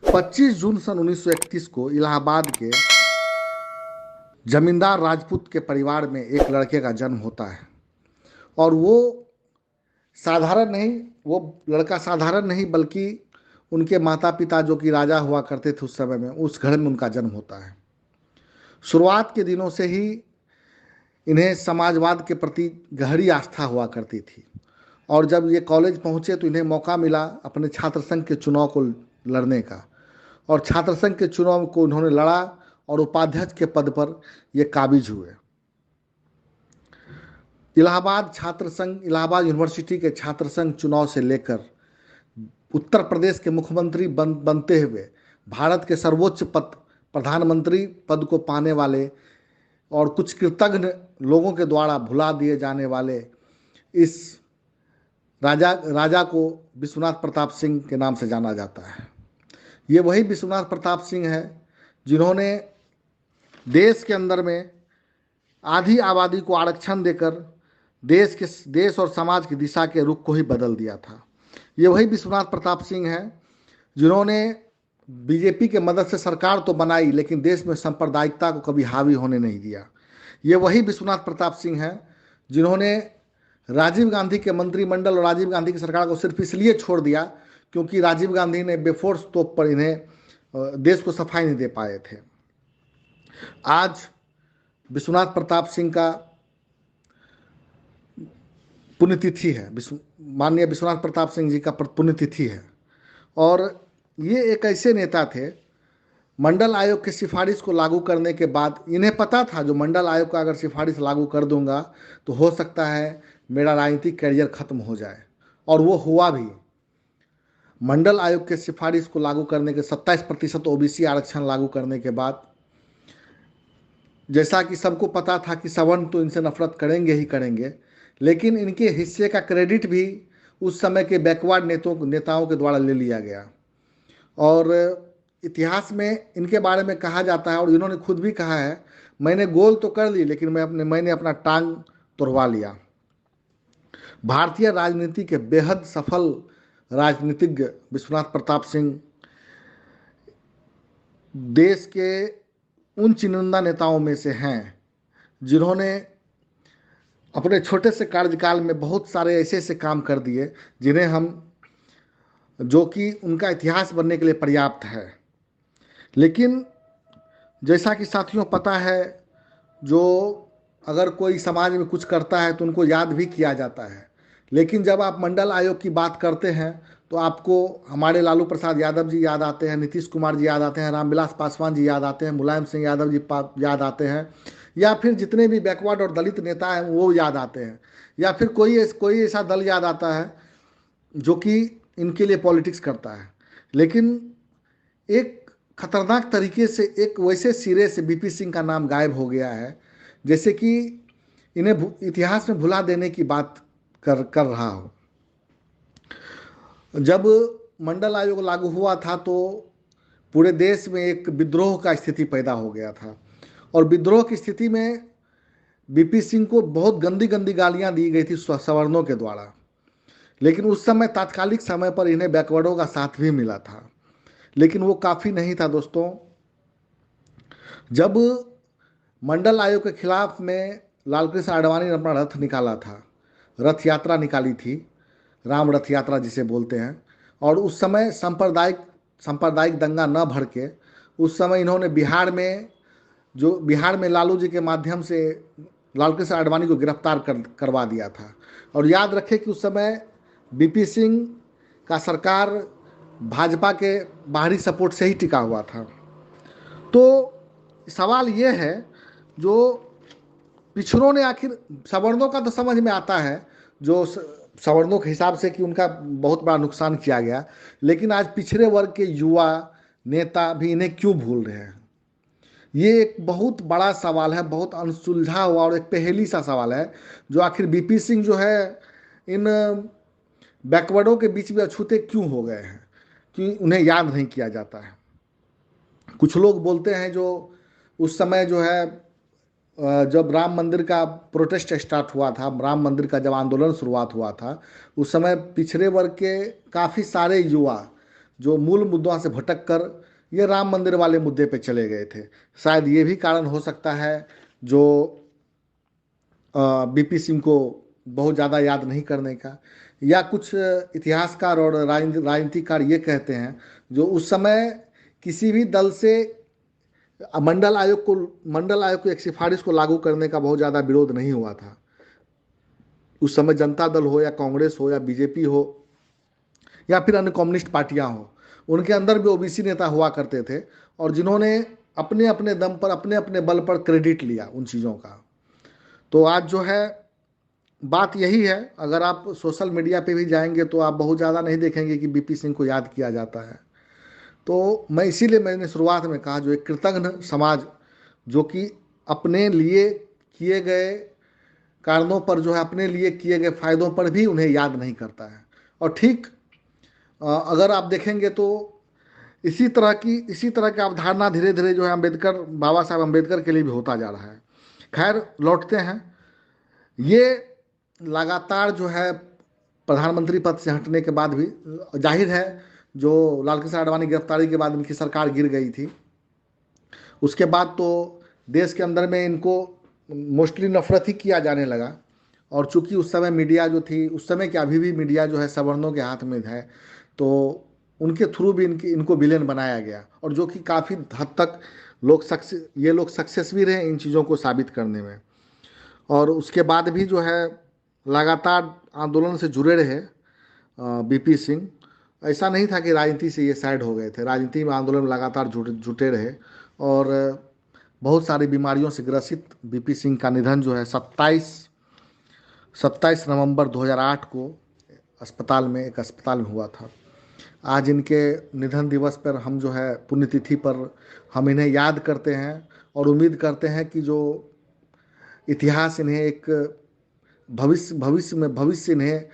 25 जून सन 1931 को इलाहाबाद के जमींदार राजपूत के परिवार में एक लड़के का जन्म होता है। और वो लड़का साधारण नहीं बल्कि उनके माता पिता जो कि राजा हुआ करते थे उस समय में, उस घर में उनका जन्म होता है। शुरुआत के दिनों से ही इन्हें समाजवाद के प्रति गहरी आस्था हुआ करती थी। और जब ये कॉलेज पहुंचे तो इन्हें मौका मिला अपने छात्र संघ के चुनाव को लड़ने का, और छात्र संघ के चुनाव को उन्होंने लड़ा और उपाध्यक्ष के पद पर ये काबिज हुए। इलाहाबाद यूनिवर्सिटी के छात्र संघ चुनाव से लेकर उत्तर प्रदेश के मुख्यमंत्री बनते हुए भारत के सर्वोच्च पद, प्रधानमंत्री पद को पाने वाले और कुछ कृतज्ञ लोगों के द्वारा भुला दिए जाने वाले इस राजा को विश्वनाथ प्रताप सिंह के नाम से जाना जाता है। ये वही विश्वनाथ प्रताप सिंह है जिन्होंने देश के अंदर में आधी आबादी को आरक्षण देकर देश और समाज की दिशा के रुख को ही बदल दिया था। ये वही विश्वनाथ प्रताप सिंह हैं जिन्होंने बीजेपी के मदद से सरकार तो बनाई लेकिन देश में सांप्रदायिकता को कभी हावी होने नहीं दिया। ये वही विश्वनाथ प्रताप सिंह हैं जिन्होंने राजीव गांधी के मंत्रिमंडल और राजीव गांधी की सरकार को सिर्फ इसलिए छोड़ दिया क्योंकि राजीव गांधी ने बेफोर्स तौर पर इन्हें देश को सफाई नहीं दे पाए थे। आज विश्वनाथ प्रताप सिंह का पुण्यतिथि है, माननीय विश्वनाथ प्रताप सिंह जी का पुण्यतिथि है। और ये एक ऐसे नेता थे, मंडल आयोग की सिफारिश को लागू करने के बाद इन्हें पता था जो मंडल आयोग का अगर सिफारिश लागू कर दूंगा तो हो सकता है मेरा राजनीतिक करियर खत्म हो जाए, और वो हुआ भी। मंडल आयोग के सिफारिश को लागू करने के 27% ओबीसी आरक्षण लागू करने के बाद, जैसा कि सबको पता था कि सवर्ण तो इनसे नफरत करेंगे ही करेंगे, लेकिन इनके हिस्से का क्रेडिट भी उस समय के बैकवर्ड नेताओं के द्वारा ले लिया गया। और इतिहास में इनके बारे में कहा जाता है और इन्होंने खुद भी कहा है, मैंने गोल तो कर ली लेकिन मैंने अपना टांग तुड़वा लिया। भारतीय राजनीति के बेहद सफल राजनीतिज्ञ विश्वनाथ प्रताप सिंह देश के उन चुनिंदा नेताओं में से हैं जिन्होंने अपने छोटे से कार्यकाल में बहुत सारे ऐसे काम कर दिए जिन्हें जो कि उनका इतिहास बनने के लिए पर्याप्त है। लेकिन जैसा कि साथियों पता है, जो अगर कोई समाज में कुछ करता है तो उनको याद भी किया जाता है, लेकिन जब आप मंडल आयोग की बात करते हैं तो आपको हमारे लालू प्रसाद यादव जी याद आते हैं, नीतीश कुमार जी याद आते हैं, रामविलास पासवान जी याद आते हैं, मुलायम सिंह यादव जी याद आते हैं, या फिर जितने भी बैकवर्ड और दलित नेता हैं वो याद आते हैं, या फिर कोई ऐसा दल याद आता है जो कि इनके लिए पॉलिटिक्स करता है। लेकिन एक खतरनाक तरीके से एक वैसे सिरे से बीपी सिंह का नाम गायब हो गया है जैसे कि इन्हें इतिहास में भुला देने की बात कर रहा हो। जब मंडल आयोग लागू हुआ था तो पूरे देश में एक विद्रोह का स्थिति पैदा हो गया था, और विद्रोह की स्थिति में बीपी सिंह को बहुत गंदी गंदी गालियां दी गई थी सवर्णों के द्वारा। लेकिन उस समय तात्कालिक समय पर इन्हें बैकवर्डों का साथ भी मिला था, लेकिन वो काफ़ी नहीं था दोस्तों। जब मंडल आयोग के खिलाफ में लालकृष्ण आडवाणी ने अपना रथ निकाला था, रथ यात्रा निकाली थी, राम रथ यात्रा जिसे बोलते हैं, और उस समय सांप्रदायिक दंगा न भड़ के उस समय इन्होंने बिहार में लालू जी के माध्यम से लालकृष्ण आडवाणी को गिरफ्तार करवा दिया था। और याद रखें कि उस समय बीपी सिंह का सरकार भाजपा के बाहरी सपोर्ट से ही टिका हुआ था। तो सवाल ये है, जो पिछड़ों ने आखिर, सवर्णों का तो समझ में आता है जो सवर्णों के हिसाब से कि उनका बहुत बड़ा नुकसान किया गया, लेकिन आज पिछड़े वर्ग के युवा नेता भी इन्हें क्यों भूल रहे हैं? ये एक बहुत बड़ा सवाल है, बहुत अनसुलझा हुआ और एक पहेली सा सवाल है, जो आखिर बीपी सिंह जो है इन बैकवर्डों के बीच में अछूते क्यों हो गए हैं, कि उन्हें याद नहीं किया जाता है। कुछ लोग बोलते हैं जो उस समय जो है जब राम मंदिर का प्रोटेस्ट स्टार्ट हुआ था, राम मंदिर का जब आंदोलन शुरुआत हुआ था, उस समय पिछड़े वर्ग के काफ़ी सारे युवा जो मूल मुद्दों से भटक कर ये राम मंदिर वाले मुद्दे पे चले गए थे। शायद ये भी कारण हो सकता है जो बीपी सिंह को बहुत ज़्यादा याद नहीं करने का। या कुछ इतिहासकार और राजनीतिकार ये कहते हैं जो उस समय किसी भी दल से मंडल आयोग की एक सिफारिश को लागू करने का बहुत ज़्यादा विरोध नहीं हुआ था। उस समय जनता दल हो या कांग्रेस हो या बीजेपी हो या फिर अन्य कम्युनिस्ट पार्टियां हो, उनके अंदर भी ओबीसी नेता हुआ करते थे और जिन्होंने अपने अपने दम पर अपने अपने बल पर क्रेडिट लिया उन चीज़ों का। तो आज जो है बात यही है, अगर आप सोशल मीडिया पे भी जाएंगे तो आप बहुत ज़्यादा नहीं देखेंगे कि बीपी सिंह को याद किया जाता है। तो मैं इसीलिए मैंने शुरुआत में कहा जो एक कृतज्ञ समाज जो कि अपने लिए किए गए कारणों पर जो है अपने लिए किए गए फायदों पर भी उन्हें याद नहीं करता है। और ठीक अगर आप देखेंगे तो इसी तरह की अवधारणा धीरे धीरे जो है बाबा साहब अम्बेडकर के लिए भी होता जा रहा है। खैर लौटते हैं, ये लगातार जो है प्रधानमंत्री पद से हटने के बाद भी जाहिर है जो लाल कृष्ण आडवाणी गिरफ्तारी के बाद इनकी सरकार गिर गई थी, उसके बाद तो देश के अंदर में इनको मोस्टली नफरत ही किया जाने लगा। और चूंकि उस समय मीडिया जो थी, उस समय क्या अभी भी मीडिया जो है सवर्णों के हाथ में है, तो उनके थ्रू भी इनको विलेन बनाया गया और जो कि काफ़ी हद तक ये लोग सक्सेस भी रहे इन चीज़ों को साबित करने में। और उसके बाद भी जो है लगातार आंदोलन से जुड़े रहे बीपी सिंह। ऐसा नहीं था कि राजनीति से ये साइड हो गए थे, राजनीति में आंदोलन में लगातार जुटे रहे। और बहुत सारी बीमारियों से ग्रसित बीपी सिंह का निधन जो है 27 नवंबर 2008 को एक अस्पताल में हुआ था। आज इनके निधन दिवस पर हम जो है पुण्यतिथि पर हम इन्हें याद करते हैं और उम्मीद करते हैं कि जो इतिहास इन्हें एक भविष्य इन्हें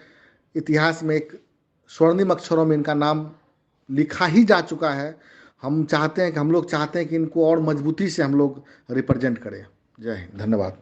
इतिहास में एक स्वर्णिम अक्षरों में इनका नाम लिखा ही जा चुका है। हम लोग चाहते हैं कि इनको और मजबूती से हम लोग रिप्रेजेंट करें। जय हिंद, धन्यवाद।